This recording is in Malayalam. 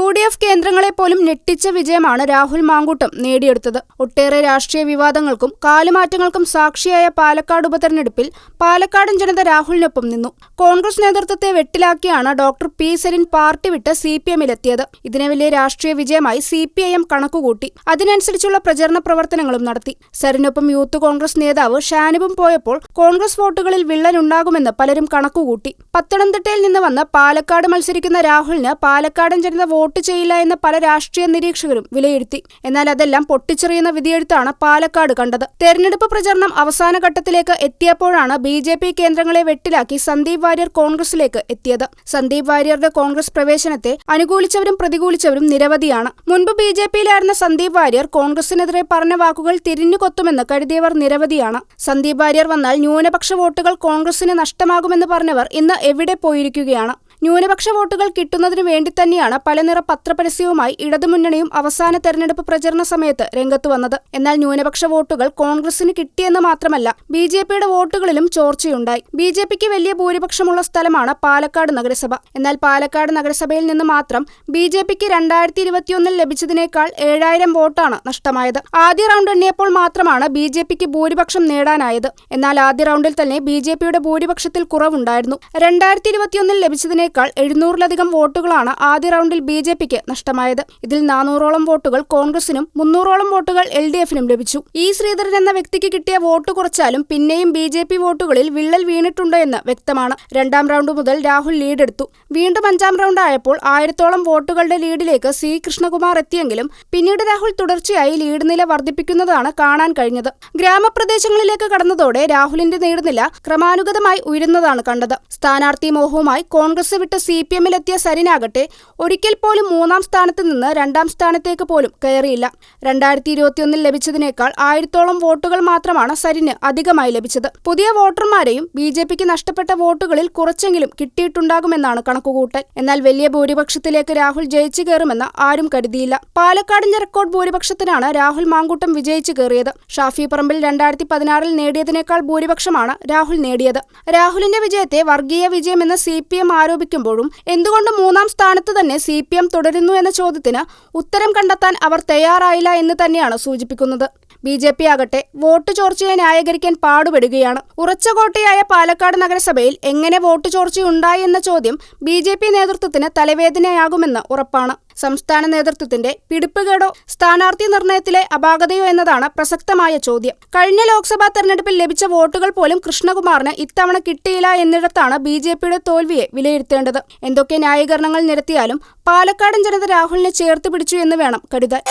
UDF കേന്ദ്രങ്ങളെ പോലും ഞെട്ടിച്ച വിജയമാണ് രാഹുൽ മാങ്കൂട്ടം നേടിയെടുത്തത്. ഒട്ടേറെ രാഷ്ട്രീയ വിവാദങ്ങൾക്കും കാലുമാറ്റങ്ങൾക്കും സാക്ഷിയായ പാലക്കാട് ഉപതെരഞ്ഞെടുപ്പിൽ പാലക്കാടൻ ജനത രാഹുലിനൊപ്പം നിന്നു. കോൺഗ്രസ് നേതൃത്വത്തെ വെട്ടിലാക്കിയാണ് ഡോക്ടർ പി സരിൻ പാർട്ടി വിട്ട് CPM-ലെത്തിയത്. ഇതിനെ വലിയ രാഷ്ട്രീയ വിജയമായി CPIM കണക്കുകൂട്ടി. അതിനനുസരിച്ചുള്ള പ്രചരണ പ്രവർത്തനങ്ങളും നടത്തി. സരിനൊപ്പം യൂത്ത് കോൺഗ്രസ് നേതാവ് ഷാനിബും പോയപ്പോൾ കോൺഗ്രസ് വോട്ടുകളിൽ വിള്ളലുണ്ടാകുമെന്ന് പലരും കണക്കുകൂട്ടി. പത്തനംതിട്ടയിൽ നിന്ന് വന്ന് പാലക്കാട് മത്സരിക്കുന്ന രാഹുലിന് പാലക്കാടൻ ജനത വോട്ട് ചെയ്യില്ല എന്ന് പല രാഷ്ട്രീയ നിരീക്ഷകരും വിലയിരുത്തി. എന്നാൽ അതെല്ലാം പൊട്ടിച്ചെറിയുന്ന വിധിയെഴുത്താണ് പാലക്കാട് കണ്ടത്. തെരഞ്ഞെടുപ്പ് പ്രചരണം അവസാന ഘട്ടത്തിലേക്ക് എത്തിയപ്പോഴാണ് BJP കേന്ദ്രങ്ങളെ വെട്ടിലാക്കി സന്ദീപ് വാര്യർ കോൺഗ്രസിലേക്ക് എത്തിയത്. സന്ദീപ് വാര്യരുടെ കോൺഗ്രസ് പ്രവേശനത്തെ അനുകൂലിച്ചവരും പ്രതികൂലിച്ചവരും നിരവധിയാണ്. മുൻപ് BJP-യിലായിരുന്ന സന്ദീപ് വാര്യർ കോൺഗ്രസിനെതിരെ പറഞ്ഞ വാക്കുകൾ തിരിഞ്ഞുകൊത്തുമെന്ന് കരുതിയവർ നിരവധിയാണ്. സന്ദീപ് വാര്യർ വന്നാൽ ന്യൂനപക്ഷ വോട്ടുകൾ കോൺഗ്രസിന് നഷ്ടമാകുമെന്ന് പറഞ്ഞവർ ഇന്ന് എവിടെ പോയിരിക്കുകയാണ്. ന്യൂനപക്ഷ വോട്ടുകൾ കിട്ടുന്നതിനു വേണ്ടി തന്നെയാണ് പലനിറ പത്രപരസ്യവുമായി ഇടതുമുന്നണിയും അവസാന തെരഞ്ഞെടുപ്പ് പ്രചരണ സമയത്ത് രംഗത്ത് വന്നത്. എന്നാൽ ന്യൂനപക്ഷ വോട്ടുകൾ കോൺഗ്രസിന് കിട്ടിയെന്ന് മാത്രമല്ല, BJP-യുടെ വോട്ടുകളിലും ചോർച്ചയുണ്ടായി. BJP-ക്ക് വലിയ ഭൂരിപക്ഷമുള്ള സ്ഥലമാണ് പാലക്കാട് നഗരസഭ. എന്നാൽ പാലക്കാട് നഗരസഭയിൽ നിന്ന് മാത്രം BJP-ക്ക് 2021 ലഭിച്ചതിനേക്കാൾ 7000 വോട്ടാണ് നഷ്ടമായത്. ആദ്യ റൗണ്ട് എണ്ണിയപ്പോൾ മാത്രമാണ് BJP-ക്ക് ഭൂരിപക്ഷം നേടാനായത്. എന്നാൽ ആദ്യ റൗണ്ടിൽ തന്നെ BJP-യുടെ ഭൂരിപക്ഷത്തിൽ കുറവുണ്ടായിരുന്നു. 2021 ലഭിച്ചതിനേക്കാൾ 700-ലധികം വോട്ടുകളാണ് ആദ്യ റൗണ്ടിൽ BJP-ക്ക് നഷ്ടമായത്. ഇതിൽ 400-ഓളം വോട്ടുകൾ കോൺഗ്രസിനും 300-ഓളം വോട്ടുകൾ LDF-നും ലഭിച്ചു. ശ്രീധരൻ എന്ന വ്യക്തിക്ക് കിട്ടിയ വോട്ട് കുറച്ചാലും പിന്നെയും BJP വോട്ടുകളിൽ വിള്ളൽ വീണിട്ടുണ്ട് എന്ന് വ്യക്തമാണ്. രണ്ടാം റൗണ്ട് മുതൽ രാഹുൽ ലീഡെടുത്തു. വീണ്ടും അഞ്ചാം റൗണ്ട് ആയപ്പോൾ 1000-ഓളം വോട്ടുകളുടെ ലീഡിലേക്ക് C. കൃഷ്ണകുമാർ എത്തിയെങ്കിലും പിന്നീട് രാഹുൽ തുടർച്ചയായി ലീഡ് നില വർദ്ധിപ്പിക്കുന്നതാണ് കാണാൻ കഴിഞ്ഞത്. ഗ്രാമപ്രദേശങ്ങളിലേക്ക് കടന്നതോടെ രാഹുലിന്റെ ലീഡ് ക്രമാനുഗതമായി ഉയരുന്നതാണ് കണ്ടത്. സ്ഥാനാർത്ഥി മോഹവുമായി കോൺഗ്രസ് വിട്ട് CPM-ലെത്തിയ സരിനാകട്ടെ ഒരിക്കൽ പോലും 3-ാം സ്ഥാനത്ത് നിന്ന് 2-ാം സ്ഥാനത്തേക്ക് പോലും കയറിയില്ല. 2021 ലഭിച്ചതിനേക്കാൾ 1000-ഓളം വോട്ടുകൾ മാത്രമാണ് സരിന് അധികമായി ലഭിച്ചത്. പുതിയ വോട്ടർമാരെയും BJP-ക്ക് നഷ്ടപ്പെട്ട വോട്ടുകളിൽ കുറച്ചെങ്കിലും കിട്ടിയിട്ടുണ്ടാകുമെന്നാണ് കണക്കുകൂട്ടൽ. എന്നാൽ വലിയ ഭൂരിപക്ഷത്തിലേക്ക് രാഹുൽ ജയിച്ചു കയറുമെന്ന് ആരും കരുതിയില്ല. പാലക്കാടിന്റെ റെക്കോർഡ് ഭൂരിപക്ഷത്തിനാണ് രാഹുൽ മാങ്കൂട്ടം വിജയിച്ചു കയറിയത്. ഷാഫി പറമ്പിൽ 2016 നേടിയതിനേക്കാൾ ഭൂരിപക്ഷമാണ് രാഹുൽ നേടിയത്. രാഹുലിന്റെ വിജയത്തെ വർഗീയ വിജയമെന്ന് CPM ആരോപിക്കുമ്പോഴും എന്തുകൊണ്ട് 3-ാം സ്ഥാനത്ത് തന്നെ CPM തുടരുന്നു എന്ന ചോദ്യത്തിന് ഉത്തരം കണ്ടെത്താൻ അവർ തയ്യാറായില്ല എന്ന് തന്നെയാണ് സൂചിപ്പിക്കുന്നത്. BJP ആകട്ടെ വോട്ട് ചോർച്ചയെ ന്യായീകരിക്കാൻ പാടുപെടുകയാണ്. ഉറച്ച കോട്ടയായ പാലക്കാട് നഗരസഭയിൽ എങ്ങനെ വോട്ട് ചോർച്ചയുണ്ടായി എന്ന ചോദ്യം BJP നേതൃത്വത്തിന് തലവേദനയാകുമെന്ന് ഉറപ്പാണ്. സംസ്ഥാന നേതൃത്വത്തിന്റെ പിടിപ്പുകേടോ സ്ഥാനാർത്ഥി നിർണയത്തിലെ അപാകതയോ എന്നതാണ് പ്രസക്തമായ ചോദ്യം. കഴിഞ്ഞ ലോക്സഭാ തെരഞ്ഞെടുപ്പിൽ ലഭിച്ച വോട്ടുകൾ പോലും കൃഷ്ണകുമാറിന് ഇത്തവണ കിട്ടിയില്ല എന്നിടത്താണ് BJP-യുടെ തോൽവിയെ വിലയിരുത്തേണ്ടത്. എന്തൊക്കെ ന്യായീകരണങ്ങൾ നിരത്തിയാലും പാലക്കാടൻ ജനത രാഹുലിനെ ചേർത്ത് പിടിച്ചു എന്ന് വേണം കരുതാൻ.